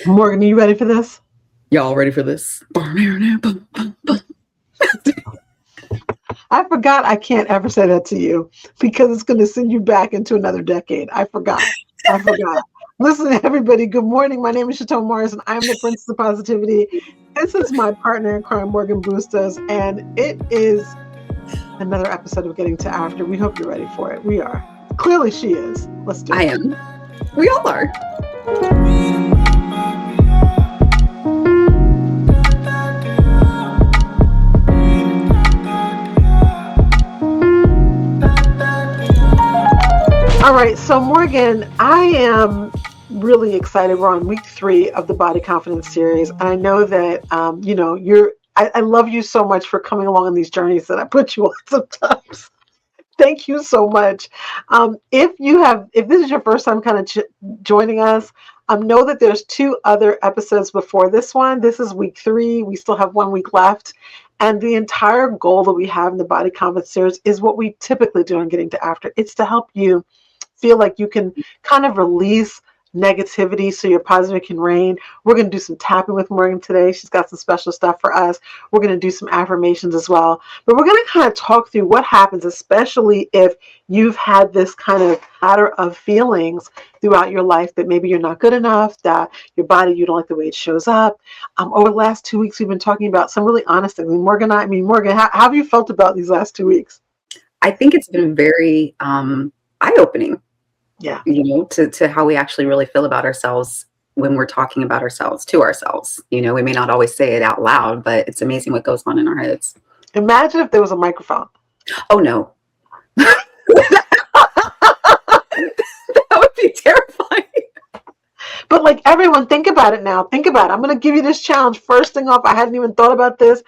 Morgan, are you ready for this? Y'all ready for this? I forgot I can't ever say that to you because it's going to send you back into another decade. I forgot. I forgot. Listen, everybody, good morning. My name is Chatone and Morganne. I'm the Princess of Positivity. This is my partner in crime, Morgan Bustos, and it is another episode of Getting to After. We hope you're ready for it. We are. Clearly, she is. Let's do it. I am. We all are. All right, so Morgan, I am really excited. We're on week 3 of the Body Confidence series, and I know that you're. I love you so much for coming along on these journeys that I put you on sometimes. Thank you so much. If this is your first time kind of joining us, know that there's 2 other episodes before this one. This is week 3. We still have 1 week left. And the entire goal that we have in the Body Confidence series is what we typically do in Getting to After. It's to help you feel like you can kind of release negativity so your positive can reign. We're going to do some tapping with Morgan today. She's got some special stuff for us. We're going to do some affirmations as well. But we're going to kind of talk through what happens, especially if you've had this kind of pattern of feelings throughout your life that maybe you're not good enough, that your body, you don't like the way it shows up. Over the last 2 weeks, we've been talking about some really honest things. Morgan, how have you felt about these last 2 weeks? I think it's been very eye-opening. Yeah. To how we actually really feel about ourselves when we're talking about ourselves to ourselves. We may not always say it out loud, but it's amazing what goes on in our heads. Imagine if there was a microphone. Oh, no. That would be terrifying. But like everyone, think about it now. Think about it. I'm going to give you this challenge. First thing off, I hadn't even thought about this.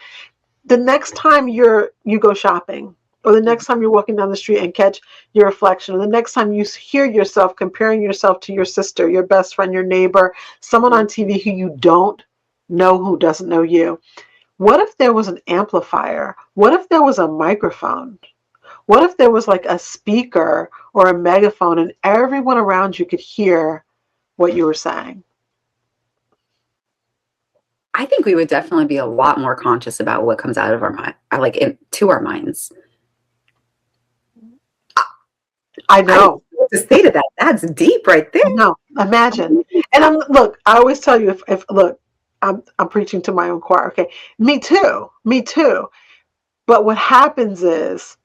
The next time you go shopping, or the next time you're walking down the street and catch your reflection, or the next time you hear yourself comparing yourself to your sister, your best friend, your neighbor, someone on TV who you don't know, who doesn't know you, what if there was an amplifier? What if there was a microphone? What if there was like a speaker or a megaphone and everyone around you could hear what you were saying? I think we would definitely be a lot more conscious about what comes out of our mind, to our minds. I know. To say to that, that's deep right there. No, imagine. And look, I always tell you if look, I'm preaching to my own choir. Okay. Me too. But what happens is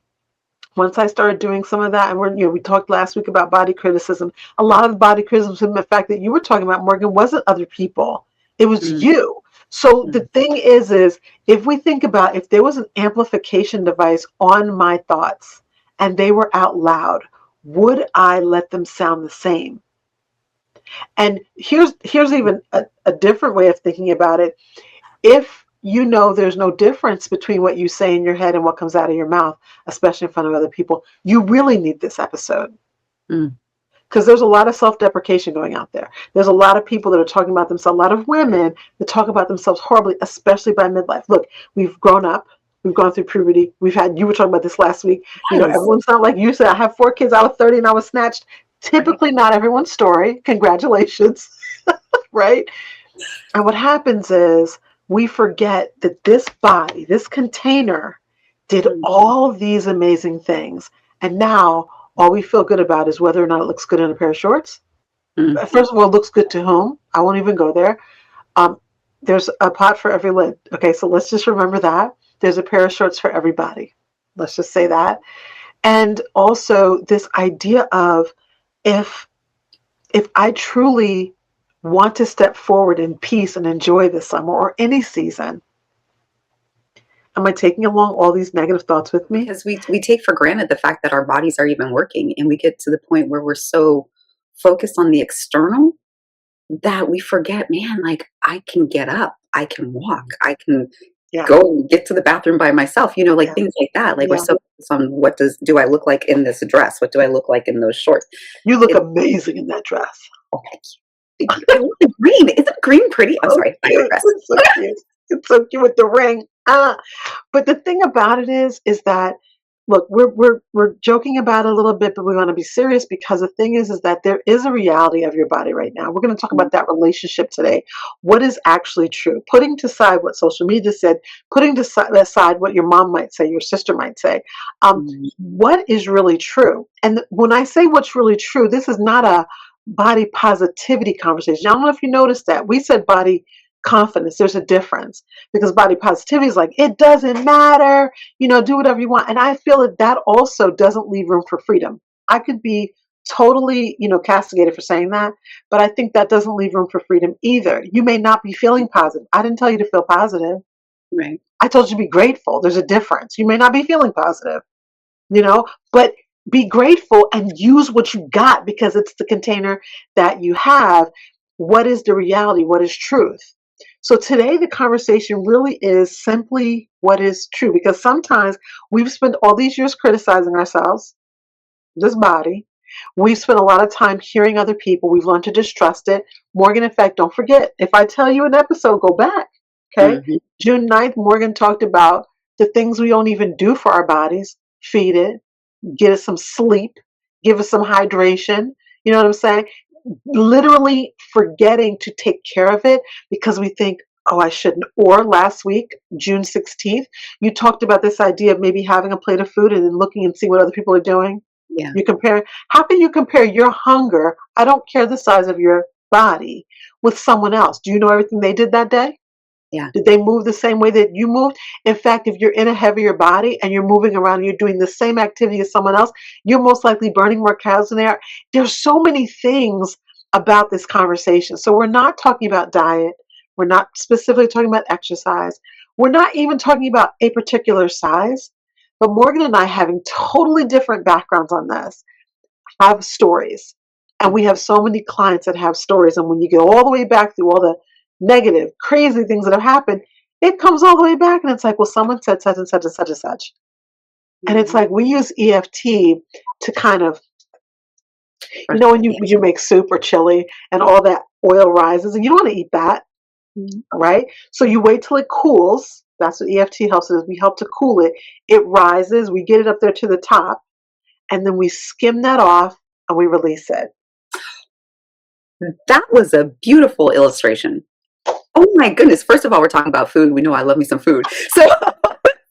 once I started doing some of that, and we talked last week about body criticism. A lot of the body criticism, the fact that you were talking about, Morgan, wasn't other people. It was you. So the thing is if we think about if there was an amplification device on my thoughts and they were out loud, would I let them sound the same? And here's even a different way of thinking about it. If there's no difference between what you say in your head and what comes out of your mouth, especially in front of other people, you really need this episode. Because there's a lot of self-deprecation going out there. There's a lot of people that are talking about themselves, a lot of women that talk about themselves horribly, especially by midlife. Look, we've grown up. We've gone through puberty. You were talking about this last week. Yes. Everyone's not like you said, I have 4 kids. I was 30 and I was snatched. Typically not everyone's story. Congratulations. Right? And what happens is we forget that this body, this container, did all of these amazing things. And now all we feel good about is whether or not it looks good in a pair of shorts. First of all, it looks good to whom? I won't even go there. There's a pot for every lid. Okay, so let's just remember that. There's a pair of shorts for everybody. Let's just say that. And also this idea of if I truly want to step forward in peace and enjoy the summer or any season, am I taking along all these negative thoughts with me? Because we take for granted the fact that our bodies are even working, and we get to the point where we're so focused on the external that we forget, man, like I can get up, I can walk, I can go and get to the bathroom by myself, things like that. Like we're so focused on what do I look like in this dress? What do I look like in those shorts? You look amazing in that dress. Oh, thank you. I love the green. Isn't green pretty? I'm sorry. It's so cute. It's so cute with the ring. But the thing about it is that look, we're joking about it a little bit, but we want to be serious because the thing is that there is a reality of your body right now. We're going to talk Mhm. about that relationship today. What is actually true? Putting to side what social media said, putting to aside what your mom might say, your sister might say. Mhm. What is really true? And when I say what's really true, this is not a body positivity conversation. I don't know if you noticed that. We said body confidence. There's a difference because body positivity is like, it doesn't matter, do whatever you want. And I feel that that also doesn't leave room for freedom. I could be totally, castigated for saying that, but I think that doesn't leave room for freedom either. You may not be feeling positive. I didn't tell you to feel positive. Right. I told you to be grateful. There's a difference. You may not be feeling positive, you know, but be grateful and use what you got because it's the container that you have. What is the reality? What is truth? So today the conversation really is simply what is true because sometimes we've spent all these years criticizing ourselves, this body. We've spent a lot of time hearing other people. We've learned to distrust it. Morgan, in fact, don't forget, if I tell you an episode, go back. Okay. Mhm. June 9th, Morgan talked about the things we don't even do for our bodies: feed it, get us some sleep, give us some hydration. You know what I'm saying? Literally forgetting to take care of it because we think, oh, I shouldn't. Or last week, June 16th, you talked about this idea of maybe having a plate of food and then looking and see what other people are doing. Yeah. You compare, how can you compare your hunger? I don't care the size of your body with someone else. Do you know everything they did that day? Yeah. Did they move the same way that you moved? In fact, if you're in a heavier body and you're moving around and you're doing the same activity as someone else, you're most likely burning more calories than they are. There's so many things about this conversation. So we're not talking about diet. We're not specifically talking about exercise. We're not even talking about a particular size. But Morgan and I, having totally different backgrounds on this, have stories. And we have so many clients that have stories. And when you go all the way back through all the negative, crazy things that have happened, it comes all the way back. And it's like, well, someone said such and such and such and such. And it's Mhm. like we use EFT to kind of, Right. when you make soup or chili and all that oil rises and you don't want to eat that, Mhm. right? So you wait till it cools. That's what EFT helps us. We help to cool it. It rises. We get it up there to the top. And then we skim that off and we release it. That was a beautiful illustration. Oh my goodness. First of all, we're talking about food. We know I love me some food. So,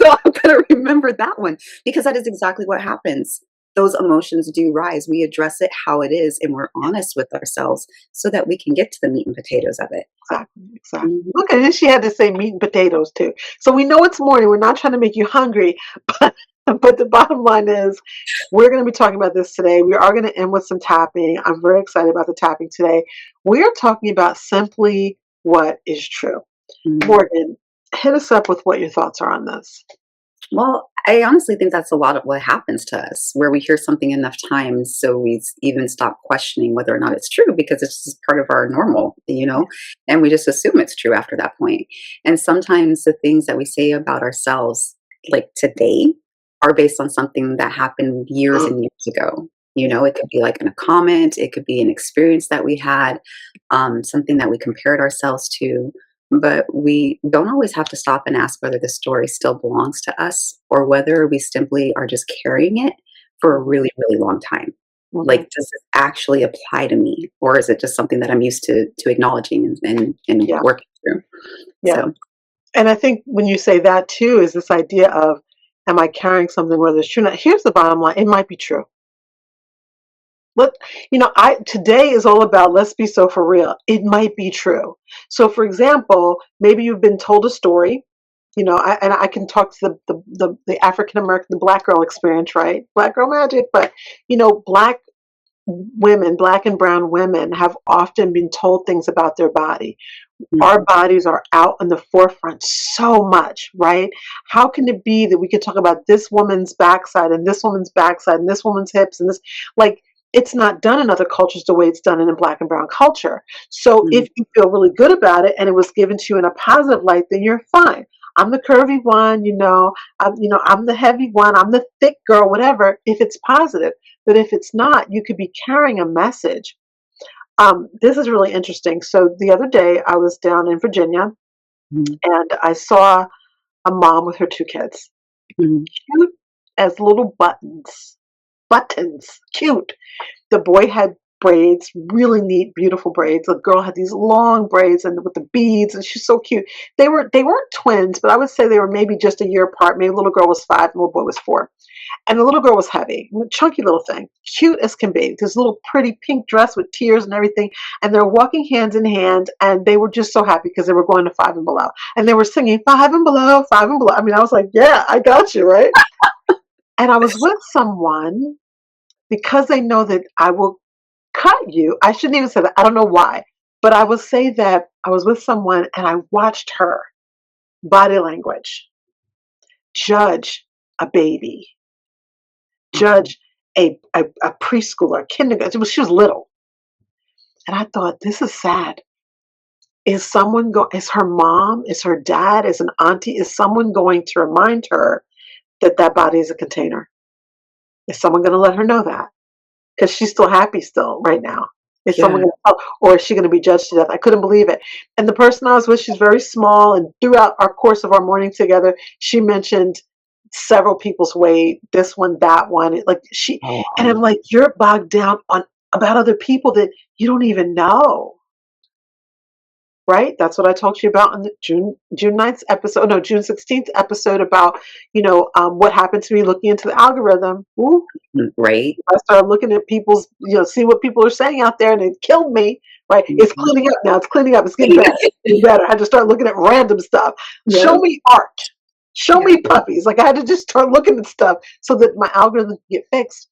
so I'm going to remember that one because that is exactly what happens. Those emotions do rise. We address it how it is and we're honest with ourselves so that we can get to the meat and potatoes of it. Exactly, exactly. Mhm. Okay, then she had to say meat and potatoes too. So we know it's morning. We're not trying to make you hungry, but the bottom line is we're going to be talking about this today. We are going to end with some tapping. I'm very excited about the tapping today. We are talking about simply what is true. Mhm. Morgan, hit us up with what your thoughts are on this. Well, I honestly think that's a lot of what happens to us, where we hear something enough times, so we even stop questioning whether or not it's true because it's just part of our normal, and we just assume it's true after that point. And sometimes the things that we say about ourselves, like today, are based on something that happened years and years ago. It could be like in a comment, it could be an experience that we had, something that we compared ourselves to, but we don't always have to stop and ask whether the story still belongs to us or whether we simply are just carrying it for a really, really long time. Mhm. Like, does this actually apply to me? Or is it just something that I'm used to acknowledging and Yeah, working through? yeah. So, And I think when you say that too, is this idea of, am I carrying something whether it's true or not? Here's the bottom line: it might be true. Let I today is all about let's be so for real. It might be true. So, for example, maybe you've been told a story. And I can talk to the African American, the Black girl experience, right? Black girl magic, but Black women, Black and brown women, have often been told things about their body. Our mhm, bodies are out in the forefront so much, right? How can it be that we could talk about this woman's backside and this woman's backside and this woman's hips and this, like, it's not done in other cultures the way it's done in Black and brown culture. So mhm, if you feel really good about it and it was given to you in a positive light, then you're fine. I'm the curvy one, I'm the heavy one, I'm the thick girl, whatever, if it's positive. But if it's not, you could be carrying a message. This is really interesting. So the other day I was down in Virginia mhm, and I saw a mom with her two kids. mhm, Cute, as little buttons. Buttons. Cute. The boy had braids, really neat, beautiful braids. The girl had these long braids and with the beads, and she's so cute. They weren't twins, but I would say they were maybe just a year apart. Maybe the little girl was 5, and the little boy was 4. And the little girl was heavy, chunky little thing, cute as can be. This little pretty pink dress with tears and everything. And they're walking hand in hand, and they were just so happy because they were going to Five and Below. And they were singing Five and Below, Five and Below. I mean, I was like, yeah, I got you, right? And I was with someone because they know that I will cut you. I shouldn't even say that. I don't know why. But I will say that I was with someone and I watched her body language judge a baby, Mhm. judge a preschooler, kindergarten. She was little. And I thought, this is sad. Is her mom, is her dad, is an auntie, is someone going to remind her that that body is a container? Is someone going to let her know that? Because she's still happy still right now. Is someone Yeah. going to tell, or is she going to be judged to death? I couldn't believe it. And the person I was with, she's very small. And throughout our course of our morning together, she mentioned several people's weight, this one, that one. And Oh, I'm like, you're bogged down on about other people that you don't even know. Right? That's what I talked to you about in the June 9th episode, no, June 16th episode about, what happened to me looking into the algorithm. Ooh, right? I started looking at people's, see what people are saying out there, and it killed me. Right? It's Mhm. cleaning up now. It's cleaning up. It's getting better. Getting better. I had to start looking at random stuff. Yeah. Show me art. Show Yeah. me puppies. Like I had to just start looking at stuff so that my algorithm could get fixed.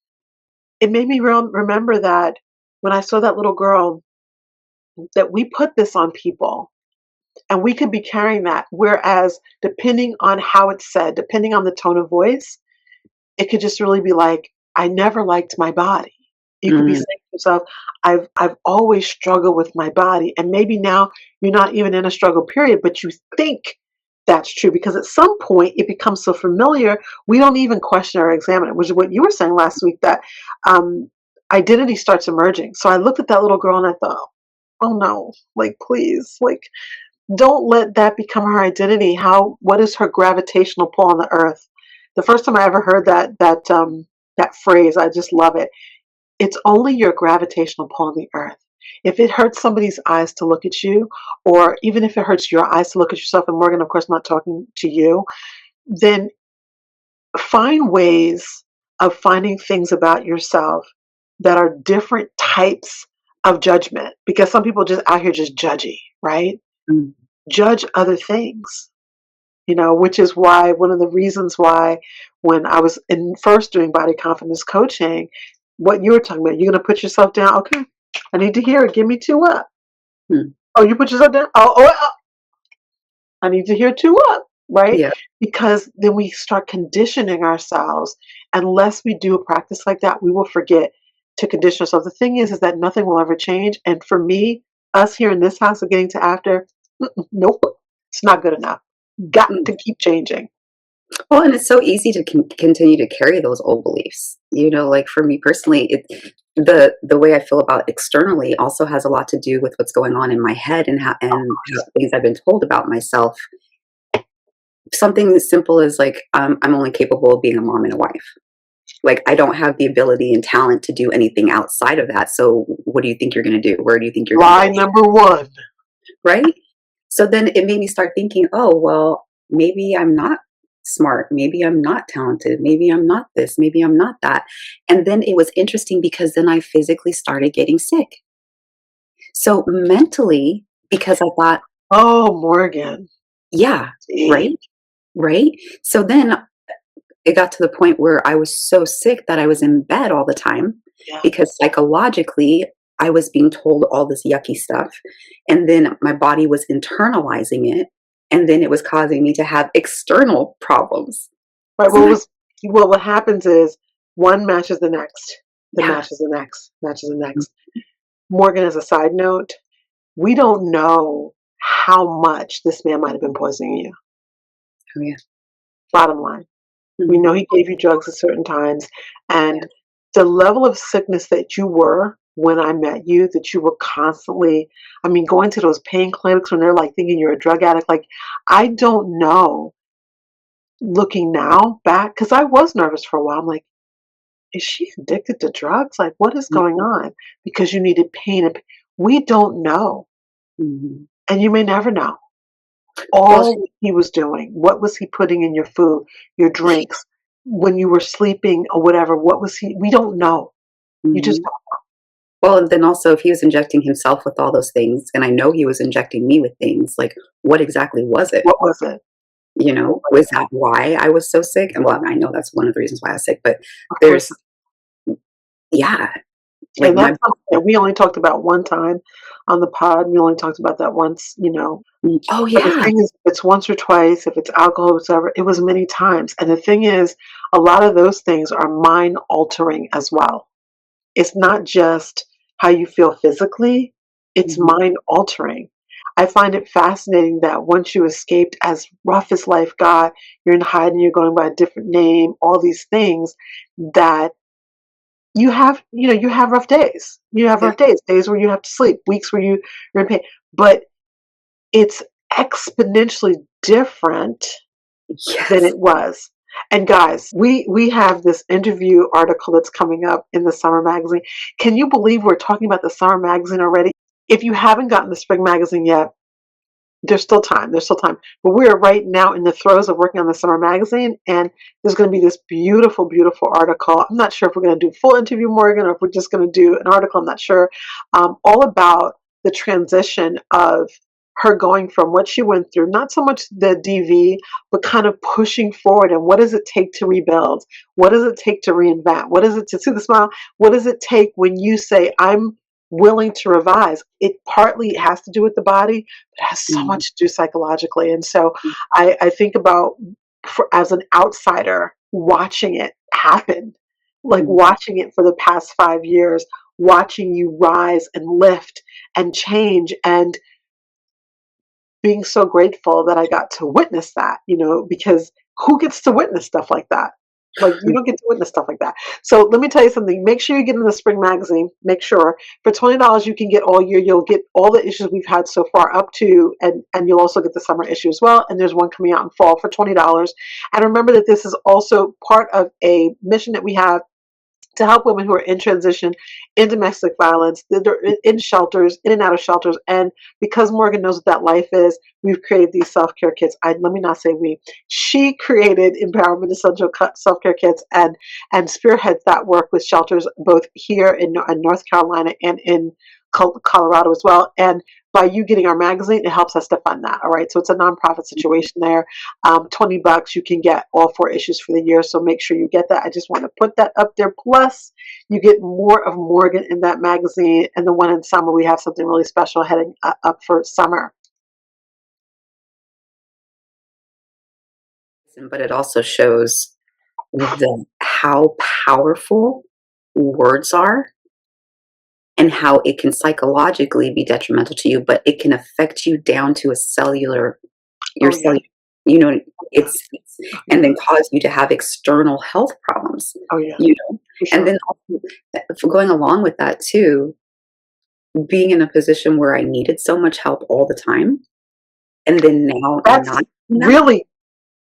It made me remember that when I saw that little girl, that we put this on people, and we could be carrying that. Whereas, depending on how it's said, depending on the tone of voice, it could just really be like, I never liked my body. You could be Mm, saying to yourself, I've always struggled with my body. And maybe now you're not even in a struggle period, but you think that's true because at some point it becomes so familiar, we don't even question or examine it, which is what you were saying last week, that identity starts emerging. So I looked at that little girl and I thought, oh no, like, please, like, don't let that become her identity. What is her gravitational pull on the earth? The first time I ever heard that phrase, I just love it. It's only your gravitational pull on the earth. If it hurts somebody's eyes to look at you, or even if it hurts your eyes to look at yourself, and Morgan, of course, not talking to you, then find ways of finding things about yourself that are different types of judgment. Because some people just out here just judgy, right? mm, Judge other things, which is why one of the reasons why when I was in first doing body confidence coaching, what you were talking about, you're going to put yourself down. Okay, I need to hear it. Give me 2 up. mm. Oh, you put yourself down. Oh, I need to hear 2 up. Right? Yeah. Because then we start conditioning ourselves. Unless we do a practice like that, we will forget to condition ourselves. The thing is that nothing will ever change. And for me, us here in this house of getting to after, nope, it's not good enough. Got Mm. to keep changing. Well, and it's so easy to continue to carry those old beliefs. Like for me personally, the way I feel about externally also has a lot to do with what's going on in my head and how things I've been told about myself. Something as simple as like I'm only capable of being a mom and a wife. Like I don't have the ability and talent to do anything outside of that. So what do you think you're going to do? Where do you think you're going to Lie go? number one. Right? So then it made me start thinking, oh, well, maybe I'm not smart. Maybe I'm not talented. Maybe I'm not this. Maybe I'm not that. And then it was interesting because then I physically started getting sick. So mentally, because I thought, Oh, Morgan. yeah, See? right, right. So then it got to the point where I was so sick that I was in bed all the time Yeah. because psychologically I was being told all this yucky stuff. And then my body was internalizing it. And then it was causing me to have external problems. Right. So then, What happens is one matches the next, then yeah. matches the next, matches the next. Morgan, as a side note, we don't know how much this man might have been poisoning you. Oh, yeah. Bottom line. We Mhm. know he gave you drugs at certain times. Yeah. And the level of sickness that you were when I met you, that you were constantly, I mean, going to those pain clinics when they're like thinking you're a drug addict, like, I don't know looking now back, because I was nervous for a while. I'm like, is she addicted to drugs? Like, what is going on? Because you needed pain. We don't know. Mhm. And you may never know. Well, All he was doing, what was he putting in your food, your drinks, when you were sleeping or whatever? What was he? We don't know. You just mhm. don't. Well, and then also if he was injecting himself with all those things, and I know he was injecting me with things, like, what exactly was it? What was it? You What know, was was it? that why I was so sick? And well, I know that's one of the reasons why I was sick, but Of course. there's yeah, like And my that's something that we only talked about one time on the pod. We only talked about that once. oh, But the yeah. thing is, if it's once or twice, if it's alcohol, whatever, it was many times. And the thing is, a lot of those things are mind altering as well. It's not just how you feel physically, it's Mhm, mind altering. I find it fascinating that once you escaped, as rough as life got, you're in hiding, you're going by a different name, all these things that you have rough days. You have yeah. rough days, days where you have to sleep, weeks where you're in pain. But it's exponentially different than Yes. it was. And guys, we have this interview article that's coming up in the summer magazine. Can you believe we're talking about the summer magazine already? If you haven't gotten the spring magazine yet, there's still time. There's still time. But we are right now in the throes of working on the summer magazine, and there's going to be this beautiful, beautiful article. I'm not sure if we're going to do full interview, Morgan, or if we're just going to do an article. I'm not sure. All about the transition of her going from what she went through, not so much the DV, but kind of pushing forward. And what does it take to rebuild? What does it take to reinvent? What does it to see the smile? What does it take when you say, I'm willing to revise? It partly has to do with the body, it has so Mhm, much to do psychologically. And so I think about as an outsider watching it happen, like mhm, watching it for the past 5 years, watching you rise and lift and change and being so grateful that I got to witness that, because who gets to witness stuff like that? Like, you don't get to witness stuff like that. So let me tell you something. Make sure you get in the spring magazine. Make sure for $20 you can get all year. You'll get all the issues we've had so far up to, and you'll also get the summer issue as well. And there's one coming out in fall for $20. And remember that this is also part of a mission that we have to help women who are in transition, in domestic violence, that are in shelters, in and out of shelters. And because Morgan knows what that life is, we've created these self-care kits. Let me not say we. She created Empowerment Essential self-care kits and spearheads that work with shelters both here in North Carolina and in Colorado as well. And by you getting our magazine, it helps us to fund that. All right. So it's a nonprofit situation there. $20, you can get all 4 issues for the year. So make sure you get that. I just want to put that up there. Plus, you get more of Morgan in that magazine. And the one in summer, we have something really special heading up for summer. but it also shows how powerful words are and how it can psychologically be detrimental to you, but it can affect you down to a cellular your Oh, yeah. cellular you know, Oh, yeah. it's Oh, and yeah. then cause you to have external health problems, Oh, yeah. you know? For And sure. then also, for going along with that too, being in a position where I needed so much help all the time, and then now That's not doing that. really,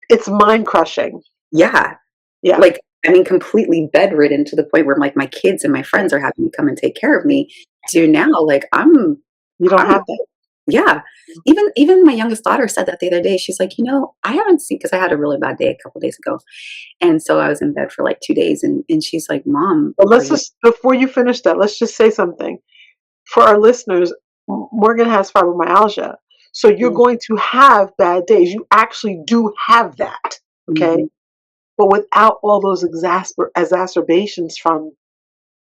it's mind crushing. Yeah. Yeah. Like, I mean, completely bedridden to the point where, like, my kids and my Yeah. friends are having to come and take care of Yeah. me to Yeah. now, like, You don't I'm have that. yeah. Even my youngest daughter said that the other day. She's like, I haven't seen because I had a really bad day a couple days ago, and so I was in bed for like 2 days, and she's like, "Mom, But are let's you" just, before you finish that, let's just say something. For our listeners, Morgan has fibromyalgia. So you're Mm, going to have bad days. You actually do have that. Okay. mhm, But without all those exacerbations from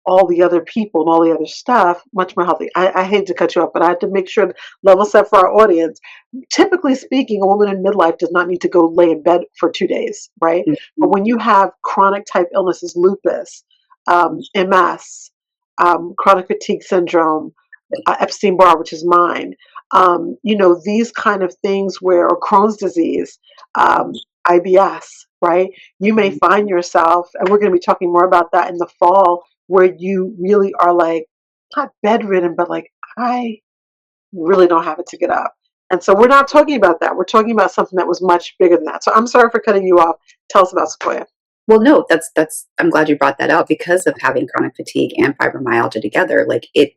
all the other people and all the other stuff, much more healthy. I hate to cut you off, but I have to make sure to level set for our audience. Typically speaking, a woman in midlife does not need to go lay in bed for 2 days, right? But mhm, when you have chronic type illnesses, lupus, mhm, MS, chronic fatigue syndrome, Epstein-Barr, which is mine, these kind of things where, or Crohn's disease, mhm, IBS, right? You may mhm. find yourself, and we're going to be talking more about that in the fall, where you really are like, not bedridden, but like, I really don't have it to get up. And so we're not talking about that. We're talking about something that was much bigger than that. So I'm sorry for cutting you off. Tell us about Sequoia. Well, no, that's I'm glad you brought that out because of having chronic fatigue and fibromyalgia together. Like it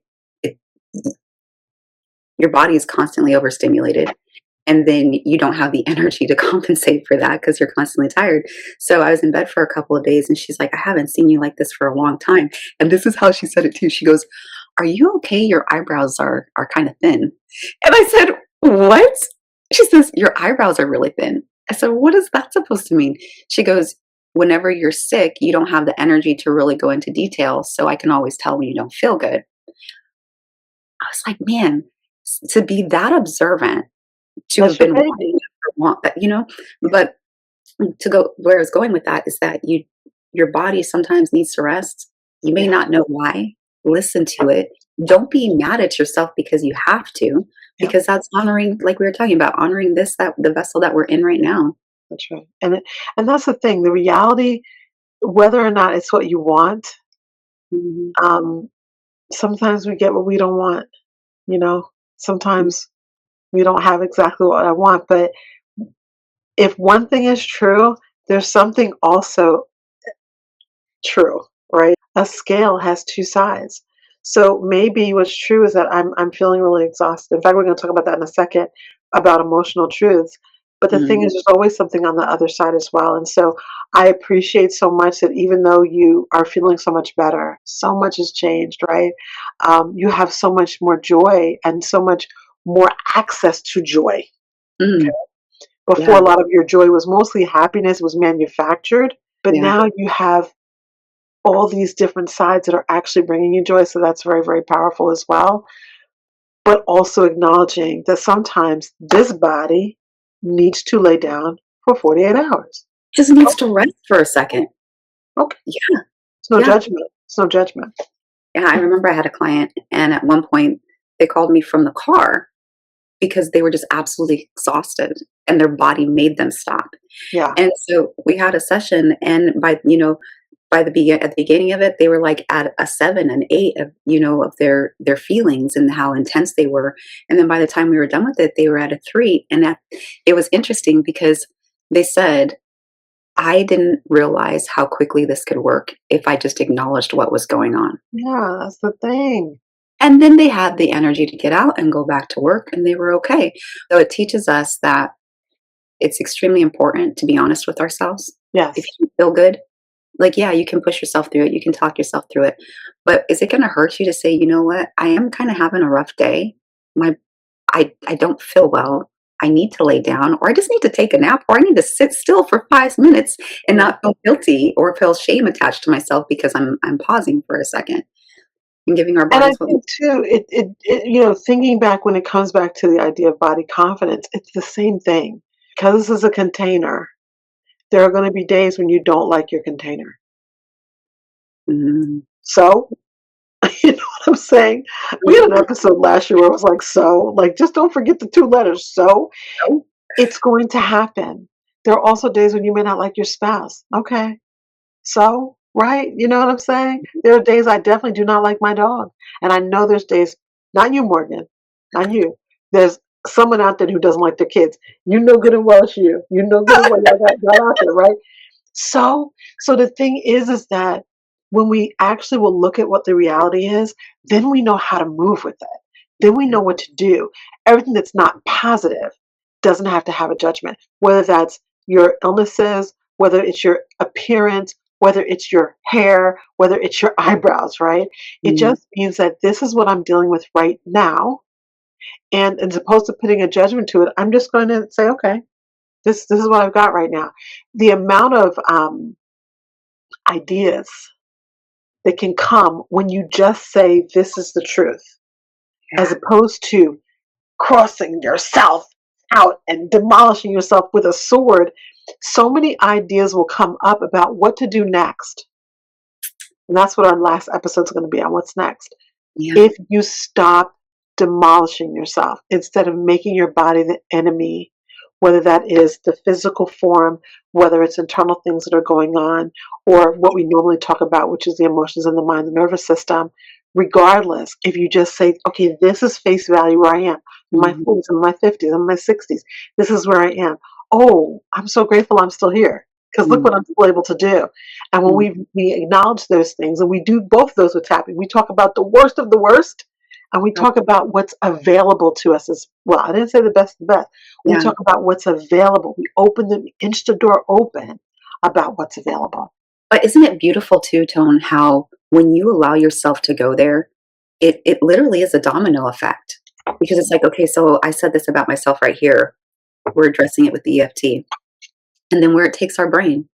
your body is constantly overstimulated, and then you don't have the energy to compensate for that because you're constantly tired. So I was in bed for a couple of days and she's like, I haven't seen you like this for a long time. And this is how she said it too. She goes, are you okay? Your eyebrows are kind of thin. And I said, what? She says, your eyebrows are really thin. I said, what is that supposed to mean? She goes, whenever you're sick, you don't have the energy to really go into detail. So I can always tell when you don't feel good. I was like, man, to be that observant, to That's have your been wanting baby. that for long, you know, Yeah, but to go where I was going with that is that your body sometimes needs to rest. You may yeah, not know why. Listen to it. Don't be mad at yourself because you have to, yeah. because that's honoring, like we were talking about, honoring this, that the vessel that we're in right now. That's right. And that's the thing. The reality, whether or not it's what you want, Mhm. um, sometimes we get what we don't want. You know, sometimes we don't have exactly what I want. But if one thing is true, there's something also true, right? A scale has two sides. So maybe what's true is that I'm feeling really exhausted. In fact, we're going to talk about that in a second about emotional truths. But the thing Mhm. is, there's always something on the other side as well. And so I appreciate so much that even though you are feeling so much better, so much has changed, right? You have so much more joy and so much more access to joy. Mm. Before, a Yeah. lot of your joy was mostly happiness, was manufactured. But Yeah. now you have all these different sides that are actually bringing you joy. So that's very, very powerful as well. But also acknowledging that sometimes this body needs to lay down for 48 hours. Just needs to rest for a second. Okay. Yeah. It's no Yeah. judgment. It's no judgment. Yeah. I remember I had a client, and at one point they called me from the car because they were just absolutely exhausted and their body made them stop. Yeah. And so we had a session, and by at the beginning of it, they were like at a 7, an 8 of of their feelings and how intense they were. And then by the time we were done with it, they were at a 3. And it was interesting because they said, I didn't realize how quickly this could work if I just acknowledged what was going on. Yeah. That's the thing. And then they had the energy to get out and go back to work, and they were okay. So it teaches us that it's extremely important to be honest with ourselves. If Yes. you feel good, like, yeah, you can push yourself through it, you can talk yourself through it, but is it gonna hurt you to say, "You know what? I am kinda having a rough day. My I don't feel well. I need to lay down, or I just need to take a nap, or I need to sit still for 5 minutes and Yeah. not feel guilty or feel shame attached to myself because I'm pausing for a second," and giving our And I bodies what we. think too, thinking back when it comes back to the idea of body confidence, it's the same thing. Because this is a container, there are going to be days when you don't like your container. Mhm. So, you know what I'm saying? We had an episode last year where it was like, so, like, just don't forget the two letters. So, No. it's going to happen. There are also days when you may not like your spouse. Okay. So, right? You know what I'm saying? There are days I definitely do not like my dog. And I know there's days, not you, Morgan, not you. There's someone out there who doesn't like their kids. You know good and well it's you. You know good and well y'all got out there, right? So the thing is that when we actually will look at what the reality is, then we know how to move with it. Then we Yeah. know what to do. Everything that's not positive doesn't have to have a judgment, whether that's your illnesses, whether it's your appearance, whether it's your hair, whether it's your eyebrows, right? It Mm. just means that this is what I'm dealing with right now. And as opposed to putting a judgment to it, I'm just going to say, okay, this is what I've got right now. The amount of ideas that can come when you just say this is the truth, as Yeah. opposed to crossing yourself out and demolishing yourself with a sword. So many ideas will come up about what to do next. And that's what our last episode is going to be on, what's next. Yeah. If you stop demolishing yourself instead of making your body the enemy, whether that is the physical form, whether it's internal things that are going on, or what we normally talk about, which is the emotions and the mind, the nervous system, regardless, if you just say, okay, this is face value where I am, in my Mhm. 40s, in my 50s, in my 60s. This is where I am. Oh, I'm so grateful I'm still here because look Mm, what I'm still able to do. And when mm, we acknowledge those things and we do both of those with tapping, we talk about the worst of the worst and we yep, talk about what's available to us as well. I didn't say the best of the best. We yeah. talk about what's available. We open the inch the door open about what's available. But isn't it beautiful too, Tone, how when you allow yourself to go there, it literally is a domino effect. Because it's like, okay, so I said this about myself right here. We're addressing it with the EFT. And then where it takes our brain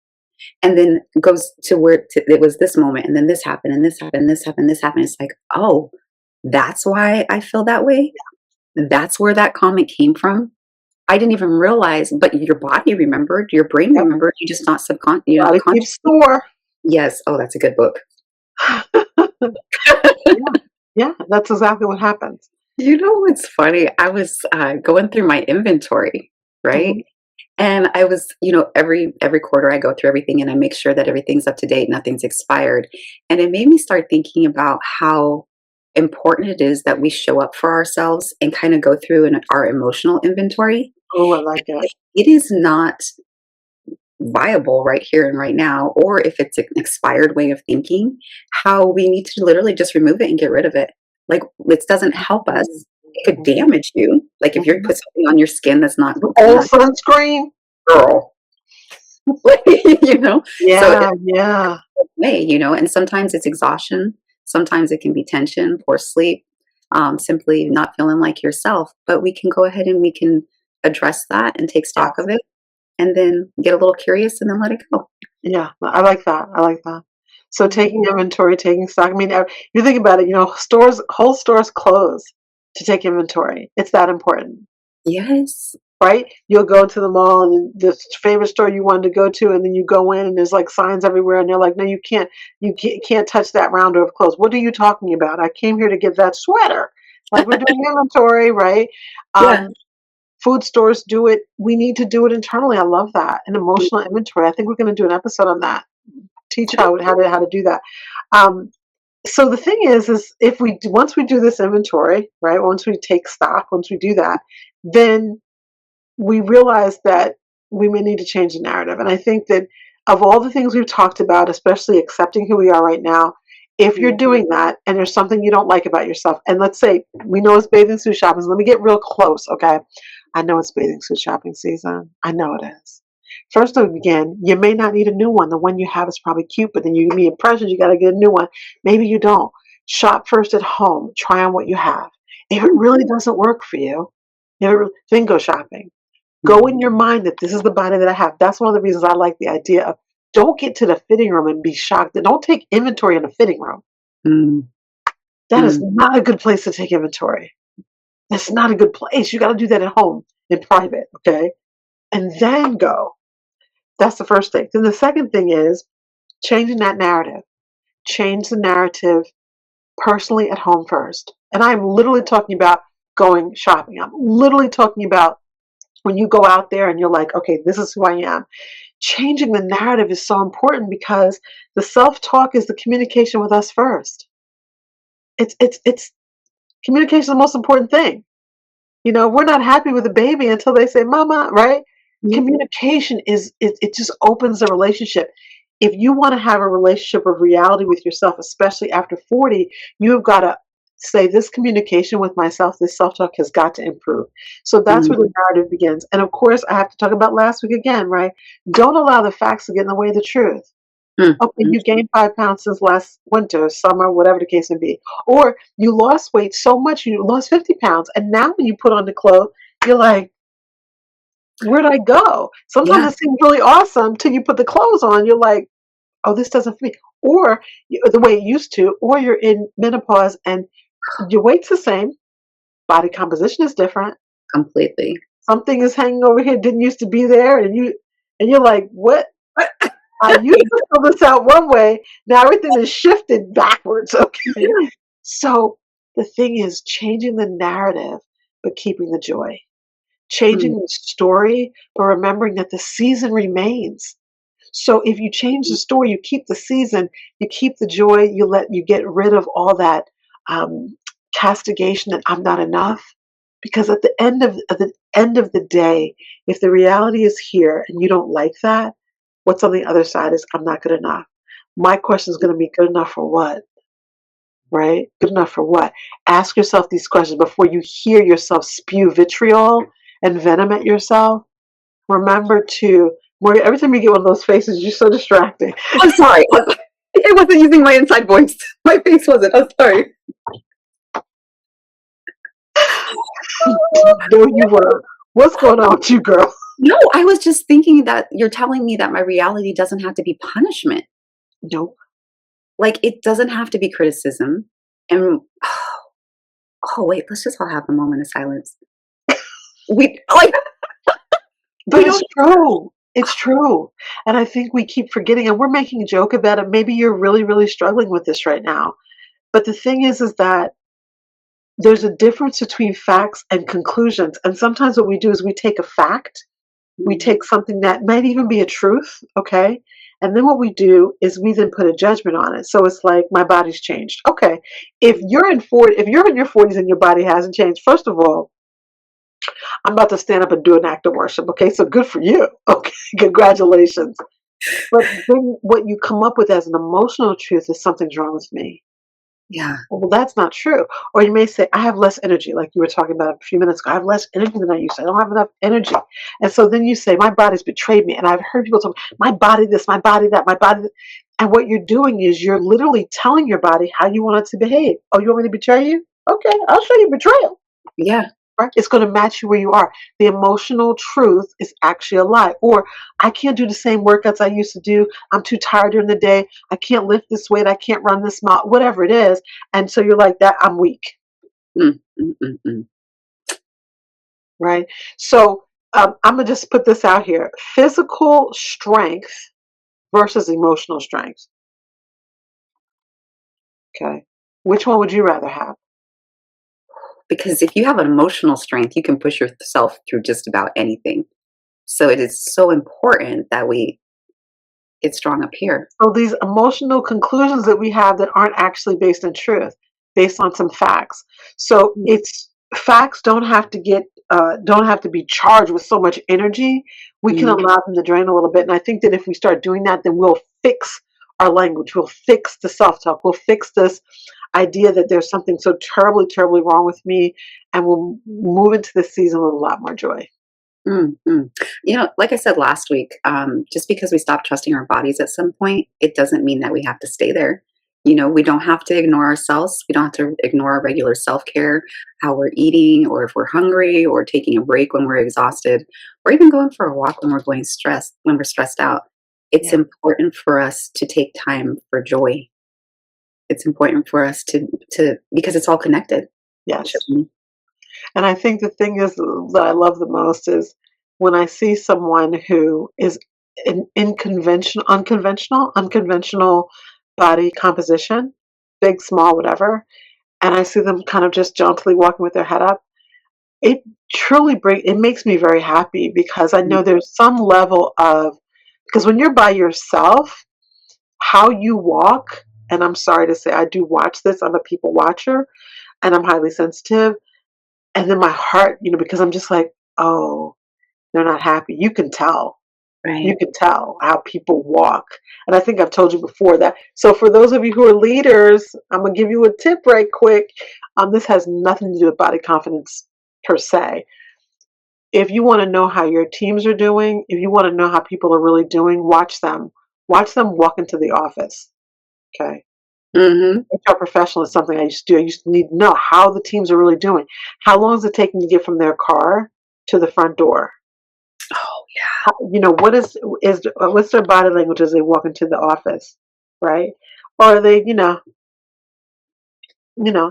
and then goes to where it was this moment, and then this happened, and this happened, and this happened, this happened. It's like, oh, that's why I feel that way. That's where that comment came from. I didn't even realize, but your body remembered, your brain Yep. remembered. You just not you know, Gotta keep consciously. score. Yes. Oh, that's a good book. Yeah. Yeah. That's exactly what happens. You know what's funny? I was going through my inventory, right? Mhm. And I was, every quarter I go through everything and I make sure that everything's up to date, nothing's expired. And it made me start thinking about how important it is that we show up for ourselves and kind of go through our emotional inventory. Oh, I like it. If it is not viable right here and right now, or if it's an expired way of thinking, how we need to literally just remove it and get rid of it. Like, it doesn't help us. Mhm. It could Mhm. damage you. Like if you Mhm. put something on your skin that's not, Old sunscreen. girl, like, so Yeah. Yeah. way, and sometimes it's exhaustion, sometimes it can be tension, poor sleep, simply not feeling like yourself. But we can go ahead and we can address that and take stock of Yes. it and then get a little curious and then let it go. Yeah. I like that. I like that. So Mhm. taking inventory, taking stock. I mean, you think about it, whole stores close to take inventory. It's that important. Yes. Right? You'll go to the mall and the favorite store you wanted to go to, and then you go in and there's like signs everywhere, and they're like, "No, you can't touch that rounder of clothes." What are you talking about? I came here to get that sweater. Like we're doing inventory, right? Yeah. Um, Food stores do it. We need to do it internally. I love that. An emotional inventory. I think we're going to do an episode on that. Teach how to do that. Um, so the thing is if once we do this inventory, right? Once we take stock, once we do that, then we realize that we may need to change the narrative. And I think that of all the things we've talked about, especially accepting who we are right now, if you're Mhm. doing that and there's something you don't like about yourself, and let's say we know it's bathing suit shopping, so let me get real close, okay? I know it's bathing suit shopping season. I know it is. First to begin, you may not need a new one. The one you have is probably cute, but then you give me impressions, you got to get a new one. Maybe you don't. Shop first at home. Try on what you have. If it really doesn't work for you, then go shopping. Go Mhm. in your mind that this is the body that I have. That's one of the reasons I like the idea of don't get to the fitting room and be shocked. Don't take inventory in the fitting room. Mm, That is mm, not a good place to take inventory. That's not a good place. You got to do that at home in private, okay? And then go. That's the first thing. Then the second thing is changing that narrative. Change the narrative personally at home first. And I'm literally talking about going shopping. I'm literally talking about when you go out there and you're like, okay, this is who I am. Changing the narrative is so important because the self-talk is the communication with us first. It's communication is the most important thing. We're not happy with a baby until they say mama, right? yeah. Communication it just opens the relationship. If you want to have a relationship of reality with yourself, especially after 40, you've got to say this communication with myself, this self-talk has got to improve. So that's Mm, where the narrative begins. And of course, I have to talk about last week again, right? Don't allow the facts to get in the way of the truth. mm, Okay, mm. you gained 5 pounds since last winter, summer, whatever the case may be. Or you lost weight so much, you lost 50 pounds. And now when you put on the clothes, you're like, where'd I go? Sometimes Yeah, it seems really awesome till you put the clothes on. You're like, oh, this doesn't fit me. Or the way it used to, or you're in menopause and your weight's the same, body composition is different. completely. Something is hanging over here, didn't used to be there, and you're like, what? I used to fill this out one way. Now everything is shifted backwards. Okay. Yeah. So the thing is changing the narrative, but keeping the joy. Mm, Changing the story, but remembering that the season remains. So if you change the story, you keep the season, you keep the joy, you get rid of all that um, castigation that I'm not enough. Because at the end of the day, if the reality is here and you don't like that, what's on the other side is I'm not good enough. My question is going to be good enough for what? Right? Good enough for what? Ask yourself these questions before you hear yourself spew vitriol and venom at yourself. Remember to, Morgan, every time you get one of those faces, you're so distracting. I'm sorry. I wasn't using my inside voice. My face wasn't. I'm sorry. No, you were. What's going on with you, girl? No, I was just thinking that you're telling me that my reality doesn't have to be punishment. Nope. Like, it doesn't have to be criticism. And oh wait, let's just all have a moment of silence. We like But we it's don't. true. It's true. And I think we keep forgetting, and we're making a joke about it. Maybe you're really, really struggling with this right now. But the thing is that there's a difference between facts and conclusions. And sometimes what we do is we take a fact, we Mm, take something that might even be a truth, okay? And then what we do is we then put a judgment on it. So it's like my body's changed. Okay. mm, If you're in your 40s and your body hasn't changed, first of all, I'm about to stand up and do an act of worship. Okay, so good for you. Okay, congratulations. But then what you come up with as an emotional truth is something's wrong with me. yeah, Well, that's not true. Or you may say, I have less energy, like you were talking about a few minutes ago. I have less energy than I used to. I don't have enough energy. And so then you say, my body's betrayed me. And I've heard people talk, my body this, my body that, my body. And what you're doing is you're literally telling your body how you want it to behave. Oh, you want me to betray you? Okay, I'll show you betrayal. yeah, Right? It's going to match you where you are. The emotional truth is actually a lie. Or I can't do the same workouts I used to do. I'm too tired during the day. I can't lift this weight. I can't run this mile, whatever it is. And so you're like that, I'm weak. mm, mm, mm, mm. Right? So I'm going to just put this out here. Physical strength versus emotional strength. Okay. Which one would you rather have? Because if you have an emotional strength, you can push yourself through just about anything. So it is so important that we get strong up here. So these emotional conclusions that we have that aren't actually based in truth, based on some facts. So Mm, it's facts don't have to be charged with so much energy. We can mm, allow them to drain a little bit. And I think that if we start doing that, then we'll fix our language. We'll fix the self-talk. We'll fix this idea that there's something so terribly, terribly wrong with me, and we'll move into this season with a lot more joy. mm, mm. Like I said last week, just because we stop trusting our bodies at some point, it doesn't mean that we have to stay there. We don't have to ignore ourselves. We don't have to ignore our regular self care, how we're eating, or if we're hungry, or taking a break when we're exhausted, or even going for a walk when we're stressed out. It's Yeah. important for us to take time for joy. It's important for us to because it's all connected. Yes. And I think the thing is that I love the most is when I see someone who is in unconventional body composition, big, small, whatever, and I see them kind of just jauntily walking with their head up. It it makes me very happy because I Mm, know there's some level of, because when you're by yourself, how you walk, and I'm sorry to say I do watch this. I'm a people watcher and I'm highly sensitive. And then my heart, because I'm just like, oh, they're not happy. You can tell. You right. can tell how people walk. And I think I've told you before that. So for those of you who are leaders, I'm gonna give you a tip right quick. This has nothing to do with body confidence per se. If you want to know how your teams are doing, if you want to know how people are really doing, watch them. Watch them walk into the office. Okay. Hmm. HR professional is something I used to do. I used to need to know how the teams are really doing. How long is it taking to get from their car to the front door? Oh, What is what's their body language as they walk into the office, right? Or are they,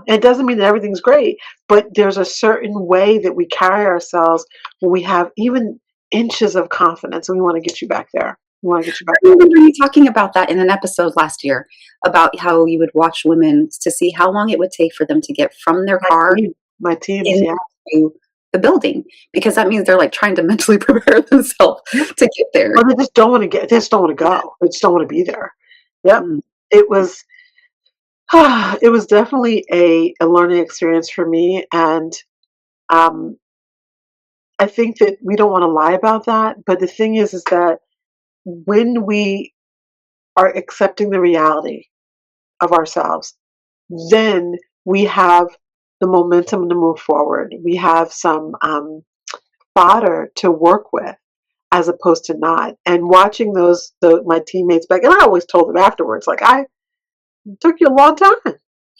it doesn't mean that everything's great, but there's a certain way that we carry ourselves when we have even inches of confidence, and we want to get you back there. We want to get you back I there. remember you talking about that in an episode last year about how you would watch women to see how long it would take for them to get from their My car team, my teams, yeah. into the building, because that means th're like trying to mentally prepare themselves Yeah. to get there. Or they just don't want to go. They just don't want to be there. Yep. Mm, It was it was definitely a learning experience for me. And Um, I think that we don't want to lie about that, but the thing is that when we are accepting the reality of ourselves, then we have the momentum to move forward. We have some fodder to work with as opposed to not. And watching my teammates back, and I always told them afterwards, like, I took you a long time.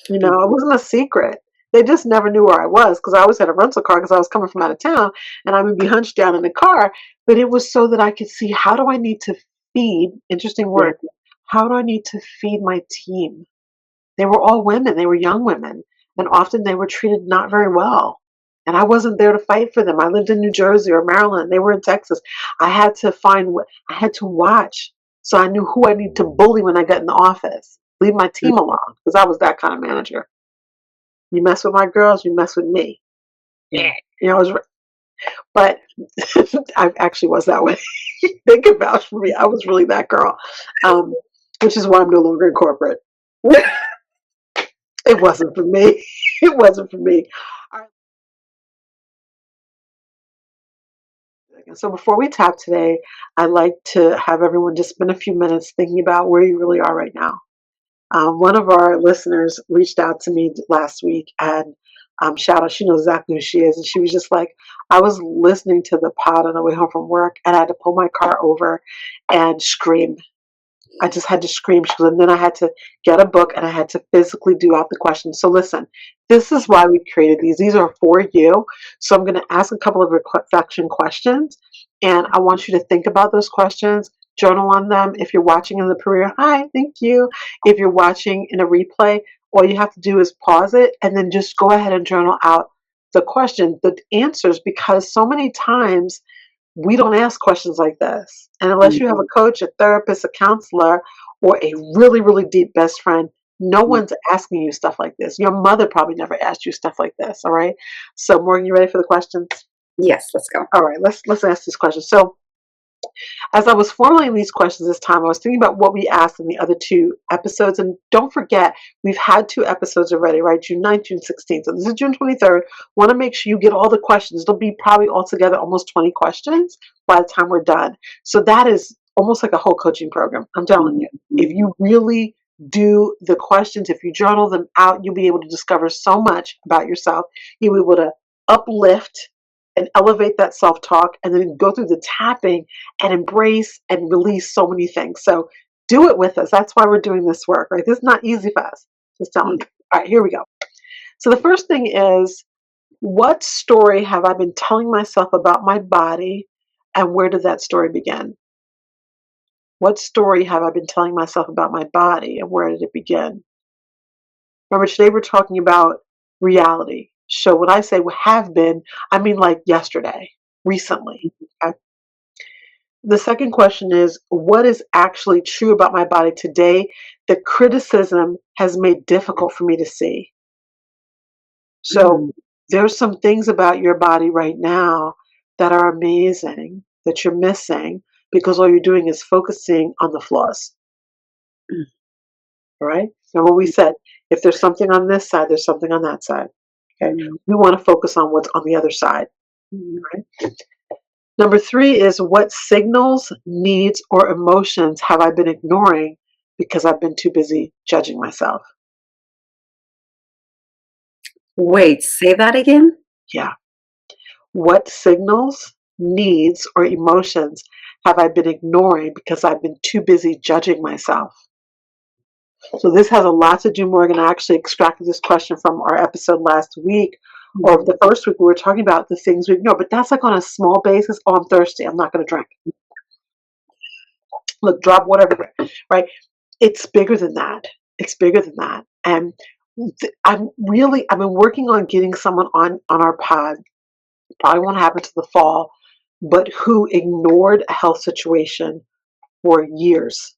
You know, it wasn't a secret. They just never knew where I was because I always had a rental car because I was coming from out of town and I would be hunched down in the car. But it was so that I could see, how do I need to feed, interesting Yeah. word, how do I need to feed my team? They were all women, they were young women, and often they were treated not very well. And I wasn't there to fight for them. I lived in New Jersey or Maryland. They were in Texas. I had to I had to watch. So I knew who I needed to bully when I got in the office. Leave my team alone because I was that kind of manager. You mess with my girls, you mess with me. Yeah. You know, but I actually was that way. They could vouch for me. I was really that girl, which is why I'm no longer in corporate. It wasn't for me. It wasn't for me. All right. So before we tap today, I'd like to have everyone just spend a few minutes thinking about where you really are right now. One of our listeners reached out to me last week, and shout out, she knows exactly who she is. And she was just like, I was listening to the pod on the way home from work, and I had to pull my car over and scream. I just had to scream. She goes, and then I had to get a book and I had to physically do out the questions. So listen, this is why we created these. These are for you. So I'm going to ask a couple of reflection questions, and I want you to think about those questions, journal on them. If you're watching in the premiere, hi, thank you. If you're watching in a replay, all you have to do is pause it and then just go ahead and journal out the question, the answers, because so many times we don't ask questions like this. And unless you have a coach, a therapist, a counselor, or a really, really deep best friend, no one's asking you stuff like this. Your mother probably never asked you stuff like this. All right. So Morgan, you ready for the questions? Yes, let's go. All right, let's ask these questions. So as I was formulating these questions this time, I was thinking about what we asked in the other two episodes. And don't forget, we've had two episodes already, right? June 9th, June 16th. So this is June 23rd. Want to make sure you get all the questions. It'll be probably altogether almost 20 questions by the time we're done. So that is almost like a whole coaching program. I'm telling you, if you really do the questions, if you journal them out, you'll be able to discover so much about yourself. You'll be able to uplift and elevate that self-talk and then go through the tapping and embrace and release so many things. So do it with us. That's why we're doing this work, right? This is not easy for us. Just telling you. All right, here we go. So the first thing is, what story have I been telling myself about my body, and where did that story begin? What story have I been telling myself about my body, and where did it begin? Remember, today we're talking about reality. So when I say have been, I mean like yesterday, recently. Okay? The second question is, what is actually true about my body today that criticism has made difficult for me to see? So there's some things about your body right now that are amazing that you're missing because all you're doing is focusing on the flaws. All right. So what we said, if there's something on this side, there's something on that side. Okay. We want to focus on what's on the other side. Right. Number three is, what signals, needs, or emotions have I been ignoring because I've been too busy judging myself? Wait, say that again? Yeah. What signals, needs, or emotions have I been ignoring because I've been too busy judging myself? So this has a lot to do, Morgan. I actually extracted this question from our episode last week, or the first week we were talking about the things we ignore, but that's like on a small basis. Oh, I'm thirsty. I'm not going to drink. Look, drop whatever, right? It's bigger than that. It's bigger than that. And I've been working on getting someone on our pod, probably won't happen to the fall, but who ignored a health situation for years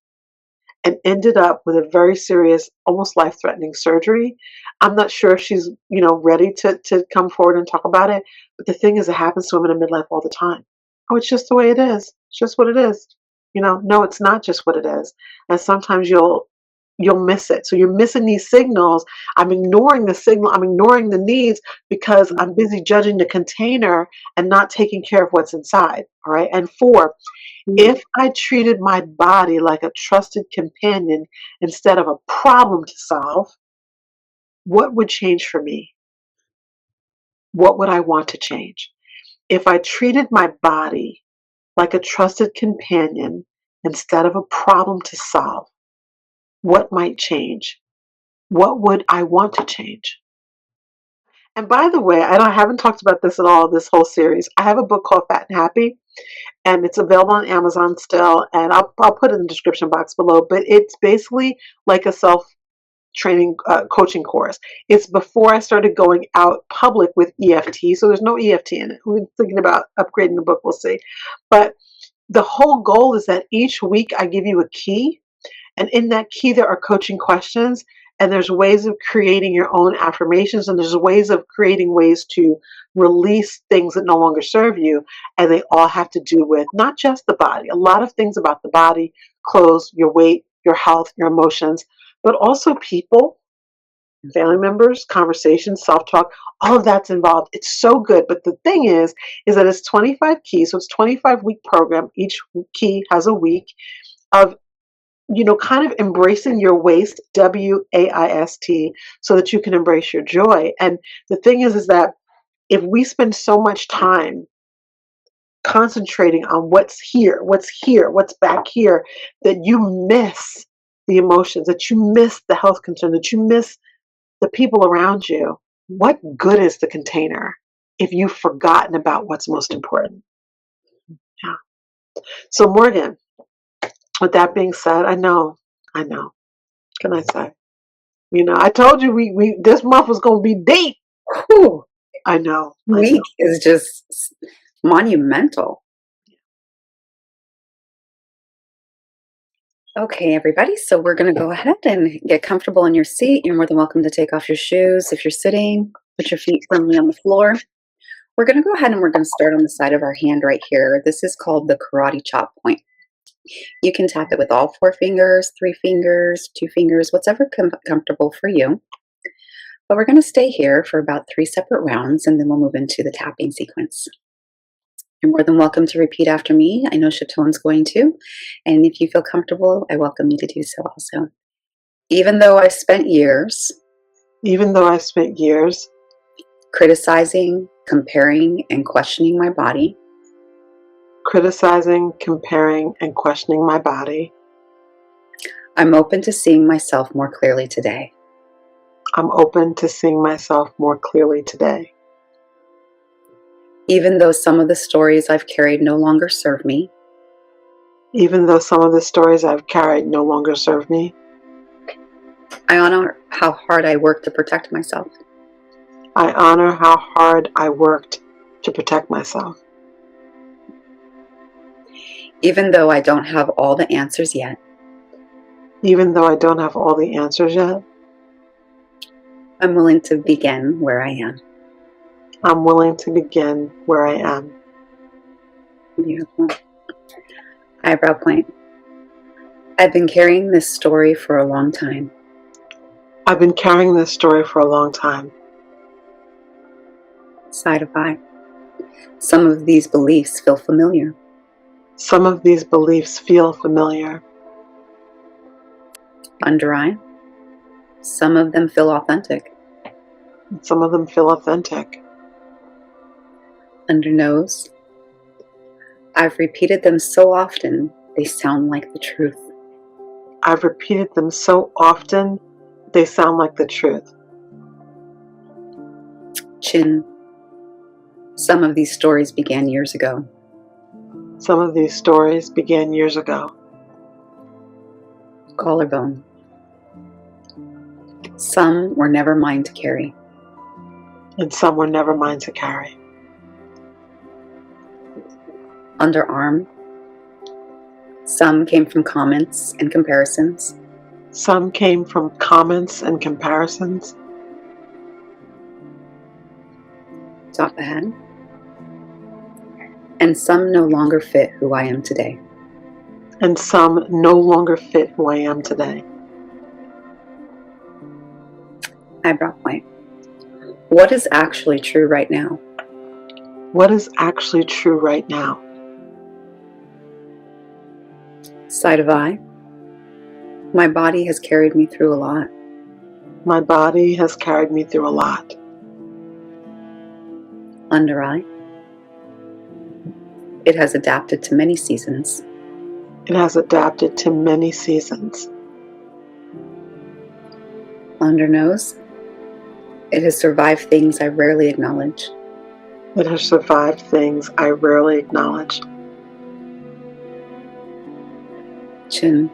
and ended up with a very serious, almost life-threatening surgery. I'm not sure if she's, ready to come forward and talk about it. But the thing is, it happens to women in midlife all the time. Oh, it's just the way it is. It's just what it is. No, it's not just what it is. And sometimes you'll miss it. So you're missing these signals. I'm ignoring the signal. I'm ignoring the needs because I'm busy judging the container and not taking care of what's inside. All right. And 4, if I treated my body like a trusted companion instead of a problem to solve, what would change for me? What would I want to change? If I treated my body like a trusted companion instead of a problem to solve, what might change? What would I want to change? And by the way, I haven't talked about this at all, this whole series. I have a book called Fat and Happy, and it's available on Amazon still. And I'll put it in the description box below. But it's basically like a self training coaching course. It's before I started going out public with EFT. So there's no EFT in it. We're thinking about upgrading the book. We'll see. But the whole goal is that each week I give you a key. And in that key, there are coaching questions, and there's ways of creating your own affirmations, and there's ways of creating ways to release things that no longer serve you. And they all have to do with not just the body, a lot of things about the body, clothes, your weight, your health, your emotions, but also people, family members, conversations, self-talk, all of that's involved. It's so good. But the thing is that it's 25 keys. So it's 25-week program. Each key has a week of kind of embracing your waist, WAIST, so that you can embrace your joy. And the thing is that if we spend so much time concentrating on what's back here, that you miss the emotions, that you miss the health concern, that you miss the people around you. What good is the container if you've forgotten about what's most important? Yeah. So Morgan, with that being said, I know. What can I say? I told you we this month was going to be deep. Whew. I know. Week is just monumental. Okay, everybody. So we're going to go ahead and get comfortable in your seat. You're more than welcome to take off your shoes. If you're sitting, put your feet firmly on the floor. We're going to go ahead and we're going to start on the side of our hand right here. This is called the karate chop point. You can tap it with all 4 fingers, 3 fingers, 2 fingers, whatever comfortable for you. But we're going to stay here for about 3 separate rounds, and then we'll move into the tapping sequence. You're more than welcome to repeat after me. I know Chatone's going to. And if you feel comfortable, I welcome you to do so also. Even though I spent years criticizing, comparing, and questioning my body, I'm open to seeing myself more clearly today. Even though some of the stories I've carried no longer serve me, I honor how hard I worked to protect myself. Even though I don't have all the answers yet, I'm willing to begin where I am. Beautiful. Eyebrow point. I've been carrying this story for a long time. Side of eye. Some of these beliefs feel familiar. Under eye. Some of them feel authentic. Under nose. I've repeated them so often, they sound like the truth. Chin. Some of these stories began years ago. Collarbone. Some were never mine to carry. Underarm. Some came from comments and comparisons. Top of the head. And some no longer fit who I am today. Eyebrow point. What is actually true right now? What is actually true right now? Side of eye. My body has carried me through a lot. My body has carried me through a lot. Under eye. It has adapted to many seasons. It has adapted to many seasons. Under nose. It has survived things I rarely acknowledge. It has survived things I rarely acknowledge. Chin.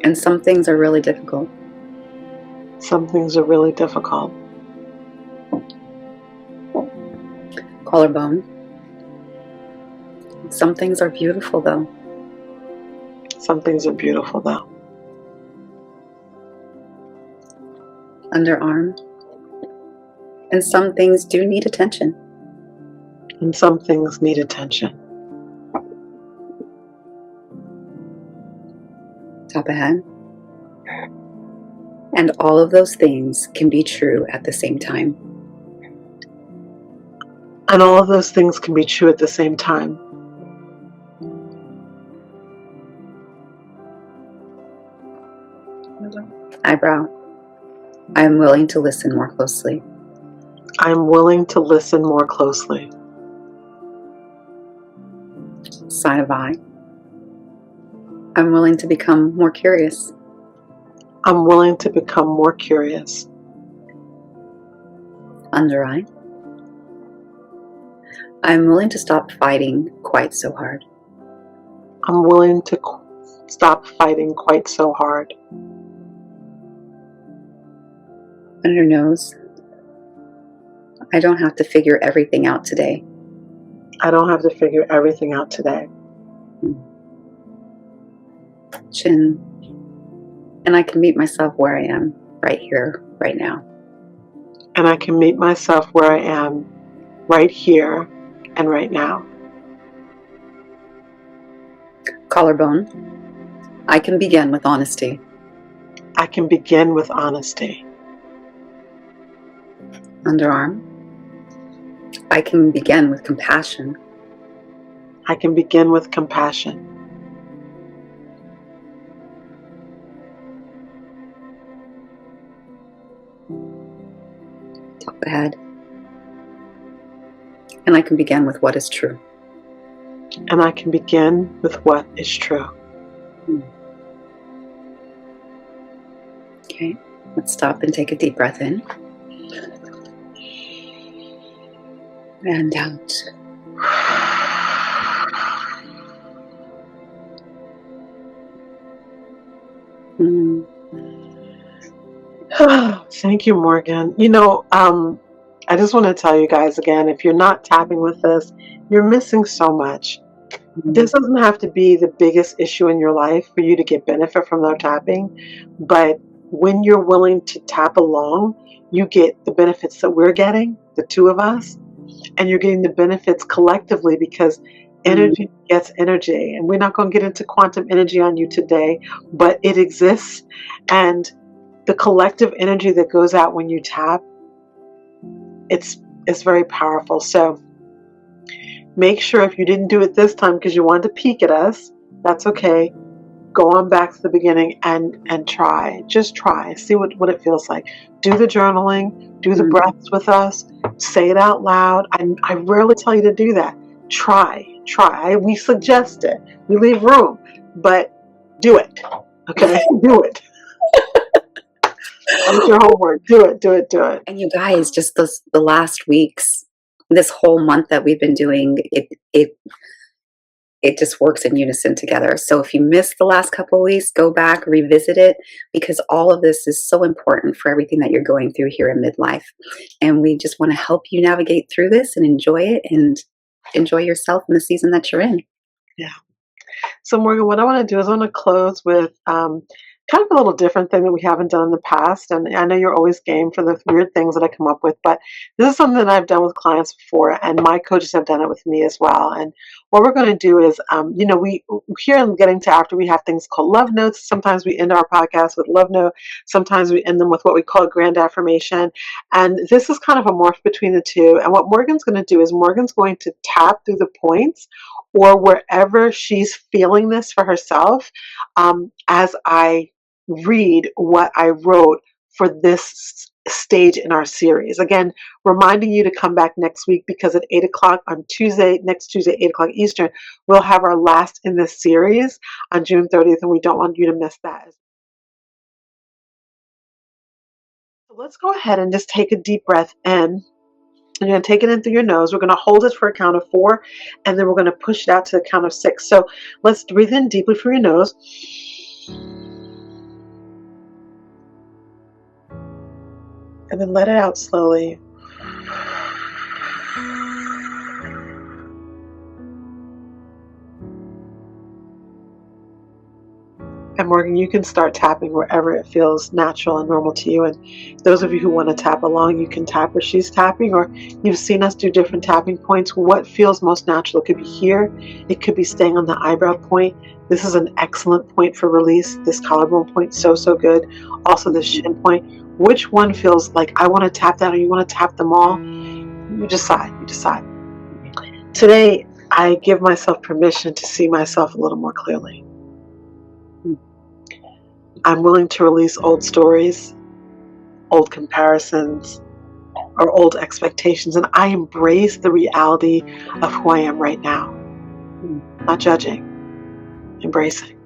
And some things are really difficult. Some things are really difficult. Collarbone. Some things are beautiful though. Some things are beautiful though. Underarm. And some things do need attention. And some things need attention. Top of head. And all of those things can be true at the same time. And all of those things can be true at the same time. Eyebrow. I am willing to listen more closely. I am willing to listen more closely. Side of eye. I'm willing to become more curious. I'm willing to become more curious. Under eye. I'm willing to stop fighting quite so hard. I'm willing to stop fighting quite so hard. Under nose. I don't have to figure everything out today. I don't have to figure everything out today. Chin. And I can meet myself where I am, right here, right now. And I can meet myself where I am, right here and right now. Collarbone. I can begin with honesty. I can begin with honesty. Underarm. I can begin with compassion. I can begin with compassion. Top of the head. And I can begin with what is true. And I can begin with what is true. Okay, let's stop and take a deep breath in. And out. Thank you, Morgan. I just want to tell you guys again, if you're not tapping with this, you're missing so much. This doesn't have to be the biggest issue in your life for you to get benefit from their tapping, but when you're willing to tap along, you get the benefits that we're getting, the two of us, and you're getting the benefits collectively because energy gets energy. And we're not going to get into quantum energy on you today, but it exists. And the collective energy that goes out when you tap, it's very powerful. So make sure if you didn't do it this time because you wanted to peek at us, that's okay. Go on back to the beginning and try. Just try. See what it feels like. Do the journaling. Do the breaths with us. Say it out loud. I rarely tell you to do that. Try. We suggest it. We leave room. But do it. Okay? Do it. That's your homework. Do it. And you guys, just the last weeks, this whole month that we've been doing, it just works in unison together. So if you missed the last couple of weeks, go back, revisit it, because all of this is so important for everything that you're going through here in midlife. And we just want to help you navigate through this and enjoy it and enjoy yourself in the season that you're in. Yeah. So Morgan, what I want to do is I want to close with kind of a little different thing that we haven't done in the past. And I know you're always game for the weird things that I come up with, but this is something that I've done with clients before, and my coaches have done it with me as well. And what we're going to do is, we here in Getting to After, we have things called love notes. Sometimes we end our podcast with love note. Sometimes we end them with what we call a grand affirmation. And this is kind of a morph between the two. And what Morgan's going to do is Morgan's going to tap through the points or wherever she's feeling this for herself, as I read what I wrote for this stage in our series. Again, reminding you to come back next week because at 8 o'clock on Tuesday, next Tuesday, 8 o'clock Eastern, we'll have our last in this series on June 30th, and we don't want you to miss that. So let's go ahead and just take a deep breath in. You're going to take it in through your nose. We're going to hold it for a count of 4, and then we're going to push it out to the count of 6. So let's breathe in deeply through your nose. And then let it out slowly. And Morgan, you can start tapping wherever it feels natural and normal to you. And those of you who want to tap along, you can tap where she's tapping, or you've seen us do different tapping points. What feels most natural? It could be here. It could be staying on the eyebrow point. This is an excellent point for release. This collarbone point, so good. Also this shin point. Which one feels like I want to tap that, or you want to tap them all? You decide. Today, I give myself permission to see myself a little more clearly. I'm willing to release old stories, old comparisons, or old expectations, and I embrace the reality of who I am right now. Not judging, embracing.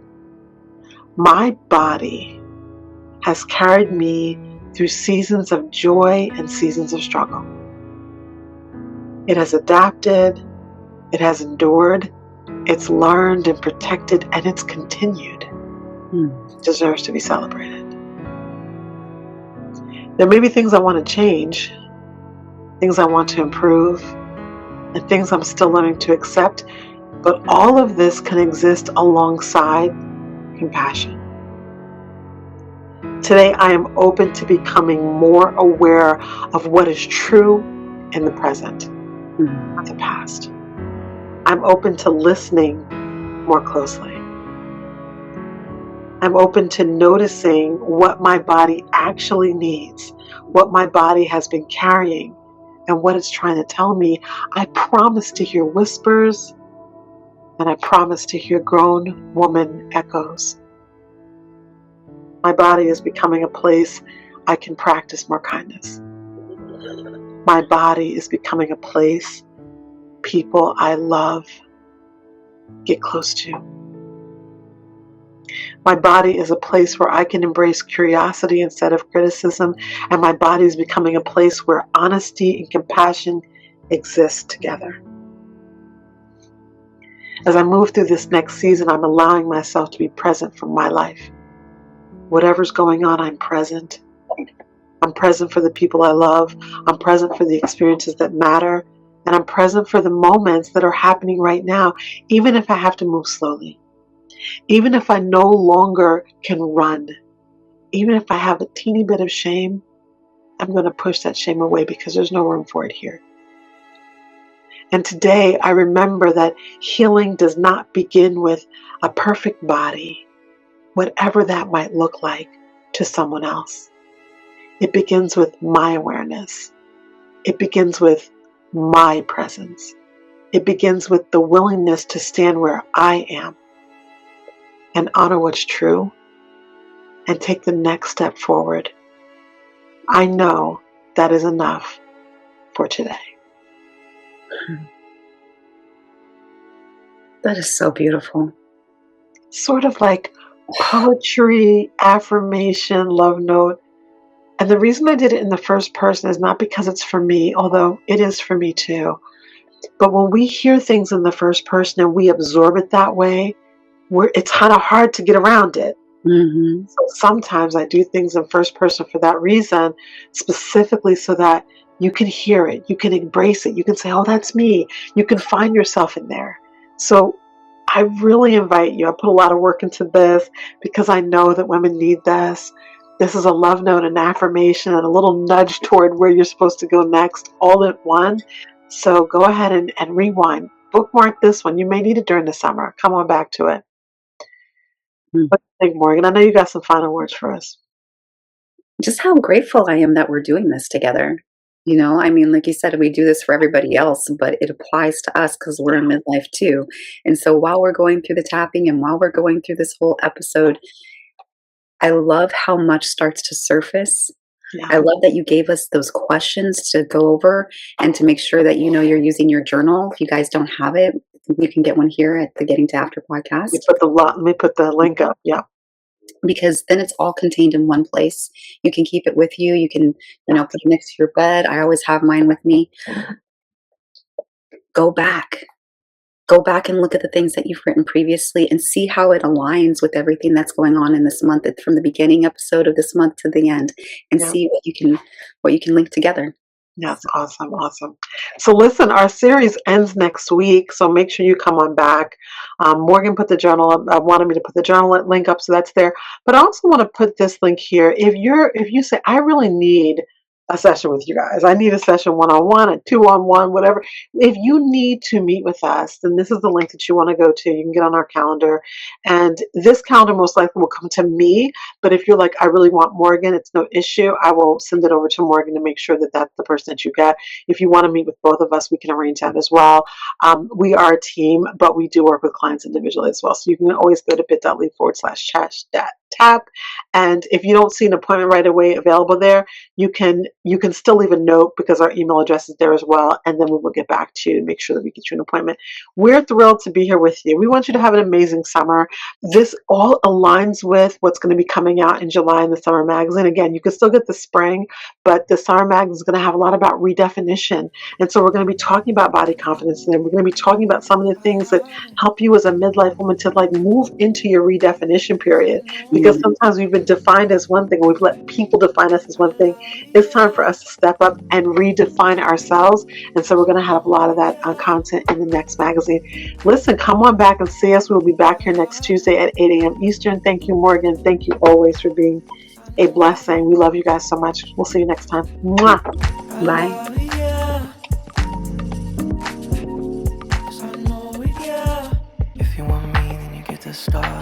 My body has carried me through seasons of joy and seasons of struggle. It has adapted, it has endured, it's learned and protected, and it's continued. It deserves to be celebrated. There may be things I want to change, things I want to improve, and things I'm still learning to accept, but all of this can exist alongside compassion. Today, I am open to becoming more aware of what is true in the present, not the past. I'm open to listening more closely. I'm open to noticing what my body actually needs, what my body has been carrying, and what it's trying to tell me. I promise to hear whispers, and I promise to hear grown woman echoes. My body is becoming a place I can practice more kindness. My body is becoming a place people I love get close to. My body is a place where I can embrace curiosity instead of criticism, and my body is becoming a place where honesty and compassion exist together. As I move through this next season, I'm allowing myself to be present for my life. Whatever's going on, I'm present. I'm present for the people I love. I'm present for the experiences that matter. And I'm present for the moments that are happening right now, even if I have to move slowly. Even if I no longer can run, even if I have a teeny bit of shame, I'm going to push that shame away because there's no room for it here. And today I remember that healing does not begin with a perfect body, whatever that might look like to someone else. It begins with my awareness. It begins with my presence. It begins with the willingness to stand where I am and honor what's true and take the next step forward. I know that is enough for today. That is so beautiful. Sort of like poetry, affirmation, love note. And the reason I did it in the first person is not because it's for me, although it is for me too. But when we hear things in the first person and we absorb it that way, it's kind of hard to get around it. Mm-hmm. So sometimes I do things in first person for that reason, specifically so that you can hear it, you can embrace it, you can say, oh, that's me. You can find yourself in there. So I really invite you. I put a lot of work into this because I know that women need this. This is a love note, an affirmation, and a little nudge toward where you're supposed to go next, all at one. So go ahead and rewind. Bookmark this one. You may need it during the summer. Come on back to it. Mm. What do you think, Morgan? I know you got some final words for us. Just how grateful I am that we're doing this together. I mean, like you said, we do this for everybody else, but it applies to us because we're in midlife too. And so while we're going through the tapping and while we're going through this whole episode, I love how much starts to surface. Yeah, I love that you gave us those questions to go over and to make sure that you're using your journal. If you guys don't have it, you can get one here at the Getting to After podcast let me put the link up. Yeah, because then it's all contained in one place. You can keep it with you. You can, yeah, put it next to your bed. I always have mine with me. Go back. Go back and look at the things that you've written previously and see how it aligns with everything that's going on in this month, from the beginning episode of this month to the end, and yeah. see what you can link together. Yes, awesome, awesome. So listen, our series ends next week, so make sure you come on back. Morgan put the journal up, wanted me to put the journal link up, so that's there. But I also want to put this link here. If you say I really need a session with you guys, I need a session one-on-one, a two-on-one, whatever. If you need to meet with us, then this is the link that you want to go to. You can get on our calendar, and this calendar most likely will come to me. But if you're like, I really want Morgan, it's no issue. I will send it over to Morgan to make sure that that's the person that you get. If you want to meet with both of us, we can arrange that as well. We are a team, but we do work with clients individually as well. So you can always go to bit.ly/chat and if you don't see an appointment right away available there, you can still leave a note because our email address is there as well, and then we will get back to you to make sure that we get you an appointment. We're thrilled to be here with you. We want you to have an amazing summer. This all aligns with what's going to be coming out in July in the summer magazine. Again, you can still get the spring, but the summer magazine is going to have a lot about redefinition. And so we're going to be talking about body confidence, and we're going to be talking about some of the things that help you as a midlife woman to like move into your redefinition period. Because Mm. sometimes we've been defined as one thing, and we've let people define us as one thing. It's time for us to step up and redefine ourselves. And so we're going to have a lot of that content in the next magazine. Listen, come on back and see us. We'll be back here next Tuesday at 8 a.m. Eastern. Thank you, Morgan. Thank you always for being a blessing. We love you guys so much. We'll see you next time. Mwah. Bye. If you want me, then you get to start.